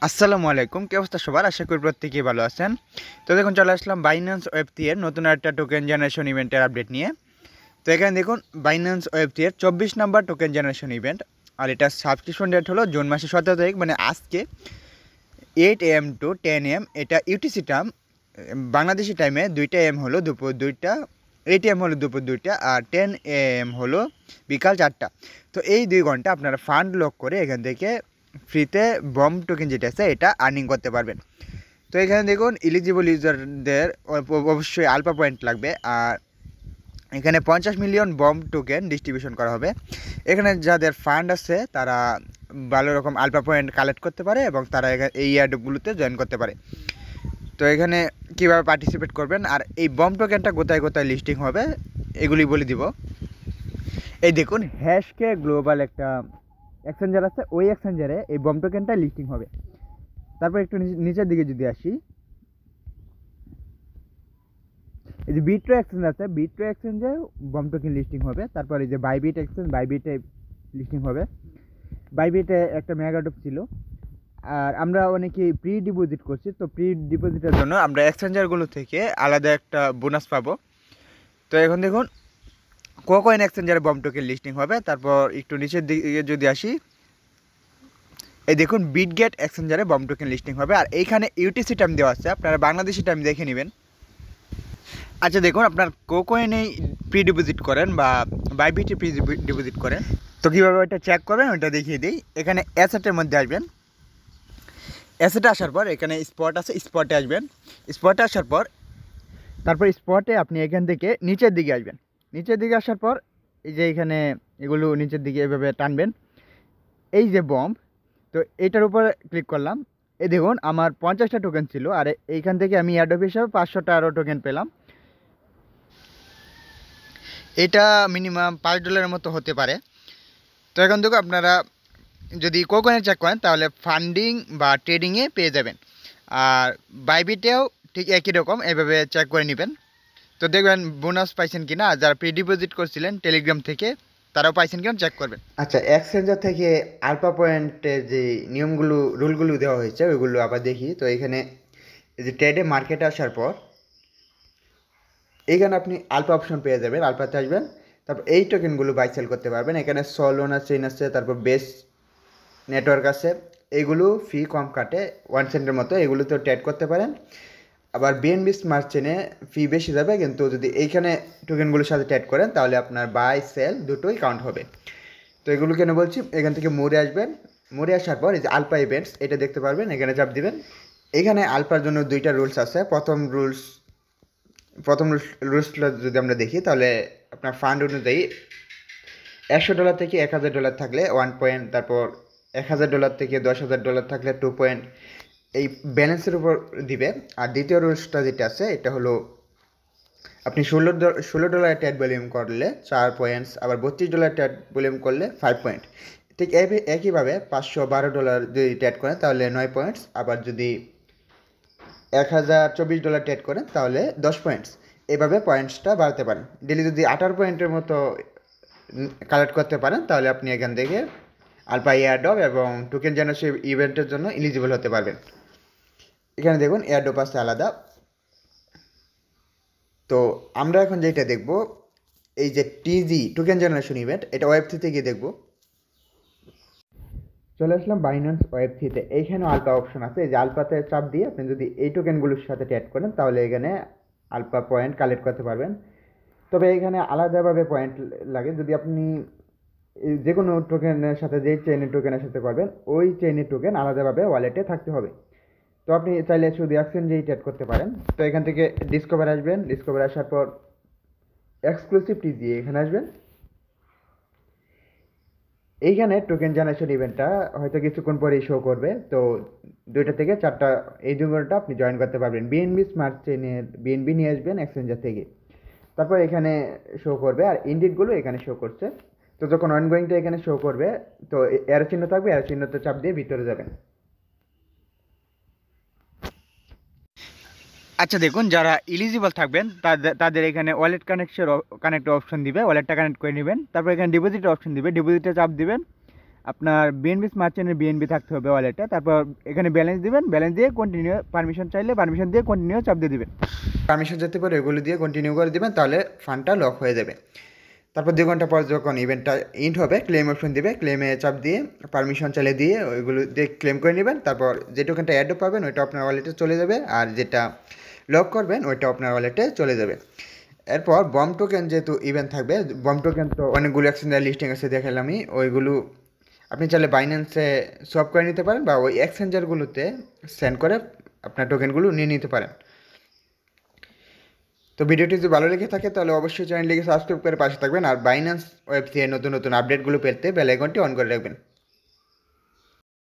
আসসালামু আলাইকুম, কি অবস্থা সবার? আশা করি প্রত্যেকেই ভালো আছেন। তো দেখুন, চলে আসলাম বাইন্যান্স ওয়েব3 এর নতুন একটা টোকেন জেনারেশন ইভেন্টের আপডেট নিয়ে। তো এখানে দেখুন, বাইন্যান্স ওয়েব3 এর 24 নম্বর টোকেন জেনারেশন ইভেন্ট, আর এটা সাবস্ক্রিপশন ডেট হলো জুন মাসের 17 তারিখ, মানে আজকে 8 AM টু 10 AM। এটা ইউটিসি টাইম, বাংলাদেশি টাইমে 2টা AM হলো দুপুর 2টা, 8 AM হলো দুপুর 2টা, আর 10 AM হলো বিকাল 4টা। তো এই 2 ঘন্টা আপনারা ফান্ড লক করে এখান থেকে ফ্রিতে বম টোকেন যেটা আছে এটা আর্নিং করতে পারবেন। তো এখানে দেখুন, এলিজিবল ইউজারদের অবশ্যই আলফা পয়েন্ট লাগবে, আর এখানে 50 মিলিয়ন বম টোকেন ডিস্ট্রিবিউশন করা হবে। এখানে যাদের ফান্ড আছে তারা ভালো রকম আলফা পয়েন্ট কালেক্ট করতে পারে এবং তারা এই অ্যাডগুলোতে জয়েন করতে পারে। তো এখানে কীভাবে পার্টিসিপেট করবেন আর এই বম টোকেনটা কোথায় কোথায় লিস্টিং হবে এগুলি বলে দিব। এই দেখুন, হ্যাশকে গ্লোবাল একটা এক্সচেঞ্জার আছে, ওই এক্সচেঞ্জারে এই বম টোকেনটা লিস্টিং হবে। তারপর একটু নিচের দিকে যদি আসি, এই যে বিট্রো এক্সচেঞ্জ আছে, বিট্রো এক্সচেঞ্জে বম টোকেন লিস্টিং হবে। তারপর এই যে বাইবিট এক্সচেঞ্জ, বাইবিটে লিস্টিং হবে। বাইবিটে একটা মেগাডপ ছিল, আর আমরা অনেকেই প্রি ডিপোজিট করছি, তো প্রি ডিপোজিটের জন্য আমরা এক্সচেঞ্জারগুলো থেকে আলাদা একটা বোনাস পাবো। তো এখন দেখুন, কোকয়েন এক্সচেঞ্জারে বম টোকেন লিস্টিং হবে। তারপর একটু নিচের দিকে যদি আসি, এই দেখুন, বিটগেট এক্সচেঞ্জারে বম টোকেন লিস্টিং হবে, আর এইখানে ইউটিসি টাইম দেওয়া আছে, আপনারা বাংলাদেশি টাইম দেখে নেবেন। আচ্ছা দেখুন, আপনার কোকয়েনেই প্রি ডিপোজিট করেন বা বাইবিটে প্রি ডিপোজিট করেন, তো কীভাবে ওইটা চেক করবেন ওইটা দেখিয়ে দিই। এখানে অ্যাসেটের মধ্যে আসবেন, অ্যাসেটে আসার পর এখানে স্পট আছে, স্পটে আসবেন। স্পটে আসার পর তারপর স্পটে আপনি এখান থেকে নিচের দিকে আসবেন। নিচের দিকে আসার পর এই যে এখানে এগুলো নিচের দিকে এভাবে টানবেন, এই যে বম, তো এইটার উপর ক্লিক করলাম। এই দেখুন, আমার 50টা টোকেন ছিল, আর এইখান থেকে আমি অ্যাডপ হিসাবে 500টা আরও টোকেন পেলাম। এটা মিনিমাম $5 মতো হতে পারে। তো এখন দেখো, আপনারা যদি কোকয়েনে চেক করেন তাহলে ফান্ডিং বা ট্রেডিংয়ে পেয়ে যাবেন, আর বাইবিটেও ঠিক একই রকম এভাবে চেক করে নেবেন। তো দেখবেন বোনাস পাইছেন কিনা, আর যারা প্রি ডিপোজিট করছিলেন টেলিগ্রাম থেকে তারাও পাইছেন কিনা চেক করবেন। আচ্ছা, এক্সচেঞ্জার থেকে আলফা পয়েন্টের যে নিয়মগুলো রুলগুলো দেওয়া হয়েছে ওইগুলো আবার দেখি। তো এখানে এই যে ট্রেডে মার্কেটে আসার পর এইখানে আপনি আলফা অপশন পেয়ে যাবেন, আলফাতে আসবেন। তারপর এই টোকেনগুলো বাই সেল করতে পারবেন। এখানে সলোনা চেইন আছে, তারপর বেস নেটওয়ার্ক আছে, এইগুলো ফি কম কাটে, 1 সেন্টের মতো, এগুলোতেও ট্রেড করতে পারেন। আবার বিএনবি স্মার্ট চেনে ফি বেশি যাবে, কিন্তু যদি এইখানে টোকেনগুলোর সাথে ট্রেড করেন তাহলে আপনার বাই সেল দুটোই কাউন্ট হবে। তো এগুলো কেন বলছি, এখান থেকে মোড়ে আসবেন। মোড়ে আসার পর এই যে আলফা ইভেন্টস এটা দেখতে পারবেন, এখানে চাপ দিবেন। এখানে আলফার জন্য 2টা রুলস আছে। প্রথম রুলসটা যদি আমরা দেখি তাহলে আপনার ফান্ড অনুযায়ী $100 থেকে $1000 থাকলে 1 পয়েন্ট, তারপর $1000 থেকে $10,000 থাকলে 2 পয়েন্ট, এই ব্যালেন্সের উপর দিবে। আর দ্বিতীয় রুলসটা যেটা আছে এটা হলো, আপনি $16 ট্রেড ভলিউম করলে 4 পয়েন্টস, আবার $32 ট্রেড ভলিউম করলে 5 পয়েন্ট। ঠিক একইভাবে $512 যদি ট্রেড করেন তাহলে 9 পয়েন্টস, আবার যদি $1024 ট্রেড করেন তাহলে 10 পয়েন্টস। এভাবে পয়েন্টসটা বাড়াতে পারেন। ডেলি যদি 18 পয়েন্টের মতো কালেক্ট করতে পারেন তাহলে আপনি এখান থেকে আলফা এয়ারড্রপ এবং টোকেন জেনারেশন ইভেন্টের জন্য এলিজিবল হতে পারবেন। এখানে দেখুন এয়ারড্রপ আছে আলাদা। তো আমরা এখন যেটা দেখব, এই যে টিজি টোকেন জেনারেশন ইভেন্ট, এটা ওয়েব3 থেকে দেখব। চলে আসলাম বাইন্যান্স ওয়েব3তে। এইখানে আলফা অপশন আছে, এই যে আলফাতে চাপ দিয়ে আপনি যদি এই টোকেনগুলোর সাথে ট্রেড করেন তাহলে এখানে আলফা পয়েন্ট কালেক্ট করতে পারবেন। তবে এখানে আলাদাভাবে পয়েন্ট লাগে, যদি আপনি যে কোনো টোকেনের সাথে, যেই চেইনের টোকেনের সাথে করবেন ওই চেইনের টোকেন আলাদাভাবে ওয়ালেটে থাকতে হবে। তো আপনি চাইলে শুধু এক্সচেঞ্জেই ট্রেড করতে পারেন। তো এখান থেকে ডিসকভার আসবেন, ডিসকভার আসার পর এক্সক্লুসিভ টিজি এখানে আসবেন। এইখানে টোকেন জেনারেশন ইভেন্টটা হয়তো কিছুক্ষণ পরেই শো করবে। তো 2টা থেকে 4টা, এই 2 ঘন্টা আপনি জয়েন করতে পারবেন। বিএনবি স্মার্ট চেইনের বিএনবি নিয়ে আসবেন এক্সচেঞ্জার থেকে, তারপর এখানে শো করবে, আর ইন্ডিটগুলো এখানে শো করছে। তো যখন অনগোয়িংটা এখানে শো করবে তো এরো চিহ্ন থাকবে, এরো চিহ্নতে চাপ দিয়ে ভিতরে যাবেন। আচ্ছা দেখুন, যারা এলিজিবল থাকবেন তাদের এখানে ওয়ালেট কানেক্ট অপশন দিবে, ওয়ালেটটা কানেক্ট করে নেবেন। তারপর এখানে ডিপোজিটের অপশন দিবে, ডিপোজিটে চাপ দিবেন। আপনার বিএনবি স্মার্ট চেনের বিএনবি থাকতে হবে ওয়ালেটে। তারপর এখানে ব্যালেন্স দিবেন, ব্যালেন্স দিয়ে কন্টিনিউ, পারমিশন চাইলে পারমিশন দিয়ে কন্টিনিউ চাপ দিয়ে দিবেন। পারমিশন যেতে পারে এগুলো দিয়ে কন্টিনিউ করে দিবেন, তাহলে ফান্ডটা লক হয়ে যাবে। তারপর 2 ঘন্টা পর যখন ইভেন্টটা ইন্ট হবে ক্লেম অপশন দিবে, ক্লেমে চাপ দিয়ে পারমিশন চালিয়ে দিয়ে ওইগুলো দিয়ে ক্লেম করে নেবেন। তারপর যে টোকেনটা অ্যাডও পাবেন ওইটা আপনার ওয়ালেটে চলে যাবে, আর যেটা লক করবেন ওইটা আপনার ওয়ালেটে চলে যাবে। এরপর বম টোকেন যেহেতু ইভেন্ট থাকবে, বম টোকেন তো অনেকগুলো এক্সচেঞ্জের লিস্টিং আছে দেখালাম আমি, ওইগুলো আপনি চাইলে বাইন্যান্সে সোয়াপ করে নিতে পারেন বা ওই এক্সচেঞ্জারগুলোতে সেন্ড করে আপনার টোকেনগুলো নিয়ে নিতে পারেন। তো ভিডিওটি যদি ভালো লেগে থাকে তাহলে অবশ্যই চ্যানেলটিকে সাবস্ক্রাইব করে পাশে থাকবেন, আর বাইন্যান্স ওয়েব থেকে নতুন নতুন আপডেটগুলো পেতে বেল আইকনটি অন করে রাখবেন।